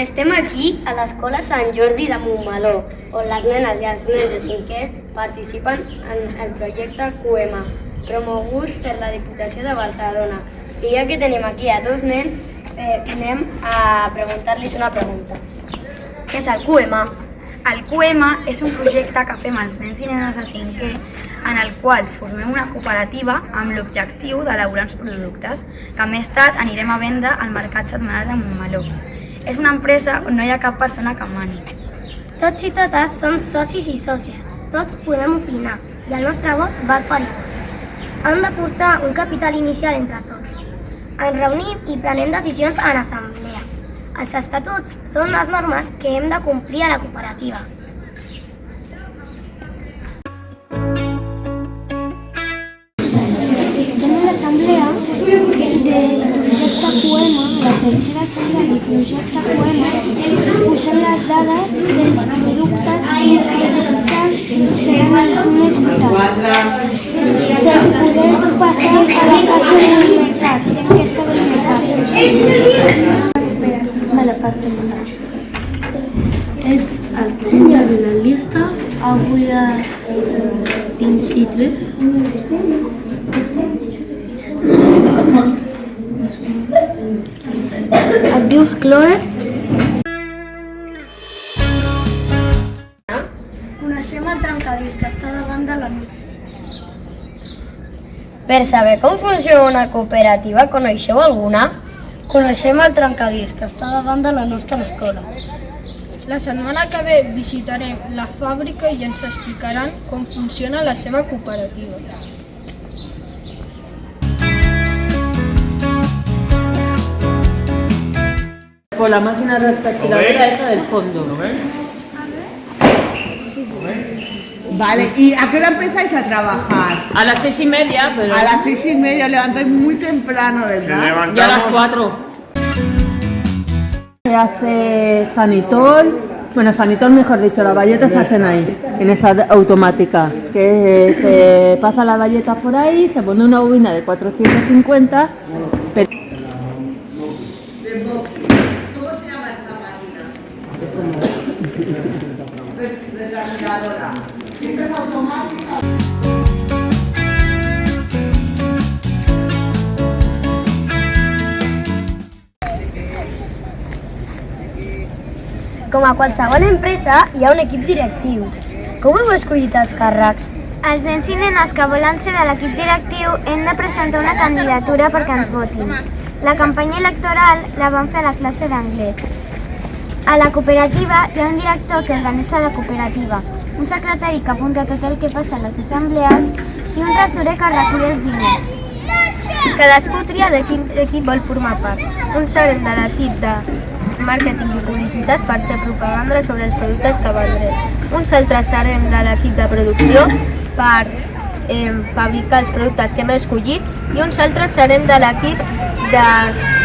Estem aquí a l'Escola Sant Jordi de Montmeló, on les nenes i els nens de 5è participen en el projecte QEMA, promogut per la Diputació de Barcelona. I ja que tenim aquí a dos nens, anem a preguntar-los una pregunta. Què és el QEMA? El QEMA és un projecte que fem els nens i nenes de 5è en el qual formem una cooperativa amb l'objectiu d'elaborar uns productes que més tard anirem a vendre al Mercat Setmanal de Montmeló. És una empresa on no hi ha cap persona que mani. Tots i totes som socis i sòcies, tots podem opinar i el nostre vot val per igual. Hem de portar un capital inicial entre tots. Ens reunim i prenem decisions en assemblea. Els estatuts són les normes que hem de complir a la cooperativa. Estem a l'assemblea del projecte QEMA, la tercera assemblea del projecte QEMA, posant les dades dels productes i els productes seran els més votats. Per poder passar a la fase del mercat, d'enquesta del mercat. La part final. Ets el penja de la llista avui a 23. Et dius Chloe? Coneixem el trencadís que està davant de la nostra. Per saber com funciona una cooperativa, coneixeu alguna? Coneixem el trencadís que està davant de la nostra escola. La setmana que ve visitarem la fàbrica i ens explicaran com funciona la seva cooperativa. Por la máquina retroexcavadora esa del fondo. Vale, ¿y a qué hora empezáis a trabajar? A las 6:30, pero A las 6:30, os levantáis muy temprano, ¿verdad? ya a las 4. Se hace sanitol, bueno, sanitol mejor dicho, las bayetas se hacen ahí, en esa automática, que se pasa las bayetas por ahí, se pone una bobina de 450, pero Retroexcavadora. Esta es automática. Com a qualsevol empresa, hi ha un equip directiu. Com heu escollit els càrrecs? Els nens i nenes que volen ser de l'equip directiu hem de presentar una candidatura perquè ens votin. La campanya electoral la vam fer a la classe d'anglès. A la cooperativa hi ha un director que organitza la cooperativa, un secretari que apunta tot el que passa a les assemblees i un tresorer que recull els diners. Cadascú tria de quin equip vol formar part. Un serem de l'equip de màrqueting i publicitat per fer propaganda sobre els productes que vendrem. Uns altres serem de l'equip de producció per fabricar els productes que hem escollit i uns altres serem de l'equip de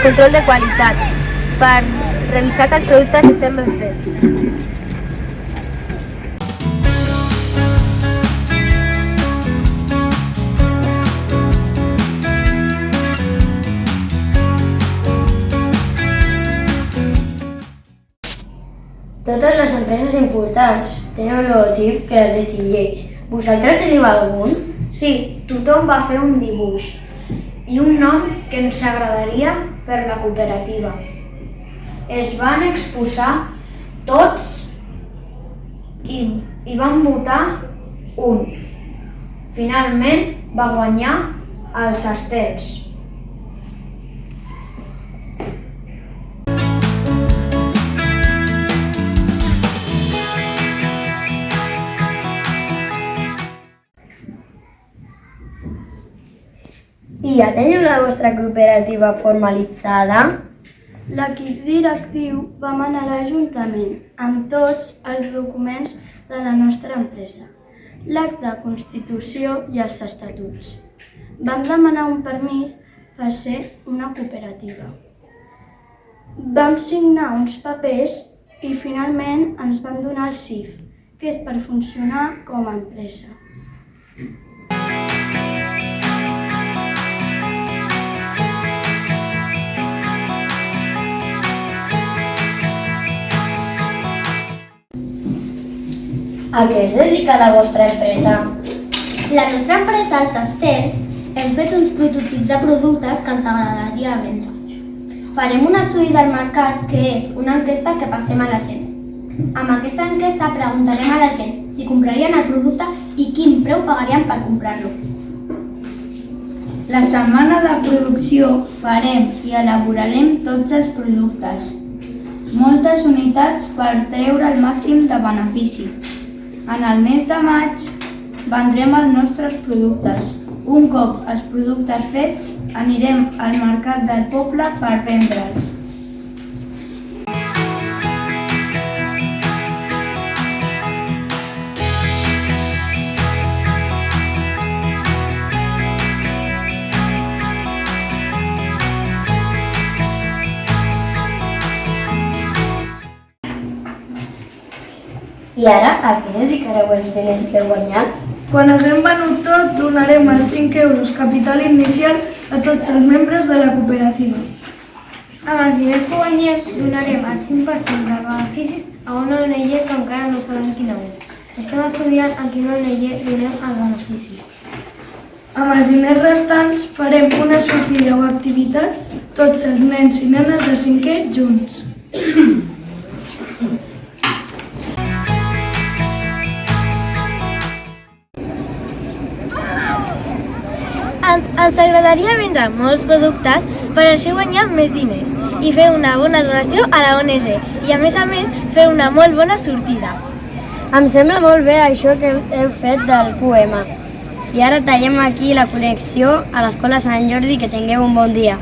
control de qualitats per revisar que els productes estem ben fets. Totes les empreses importants tenen un logotip que les distingeix. Vosaltres teniu algun? Sí, tothom va fer un dibuix i un nom que ens agradaria per la cooperativa. Es van exposar tots i van votar un. Finalment va guanyar els Estels. I ja teniu la vostra cooperativa formalitzada? L'equip directiu va manar a l'Ajuntament amb tots els documents de la nostra empresa, l'acta de constitució i els estatuts. Vam demanar un permís per ser una cooperativa. Vam signar uns papers i finalment ens van donar el CIF, que és per funcionar com a empresa. A què es dedica la vostra empresa? La nostra empresa, els Esters, hem fet uns prototips de productes que ens agradaria vendre. Farem un estudi del mercat, que és una enquesta que passem a la gent. Amb aquesta enquesta preguntarem a la gent si comprarien el producte i quin preu pagarien per comprar-lo. La setmana de producció farem i elaborarem tots els productes. Moltes unitats per treure el màxim de benefici. En el mes de maig vendrem els nostres productes. Un cop els productes fets, anirem al mercat del poble per vendre'ls. I ara, a què dedicareu els diners que heu guanyat? Quan haguem venut tot, donarem els 5 euros capital inicial a tots els membres de la cooperativa. Amb els diners que guanyem, donarem el 5% de beneficis a una ONG que encara no sabem quina és. Estem estudiant a quina ONG donem els beneficis. Amb els diners restants farem una sortida o activitat tots els nens i nenes de 5è junts. Ens agradaria vendre molts productes per així guanyar més diners i fer una bona donació a la ONG i a més fer una molt bona sortida. Em sembla molt bé això que heu fet del poema. I ara tallem aquí la connexió a l'Escola Sant Jordi. Que tingueu un bon dia.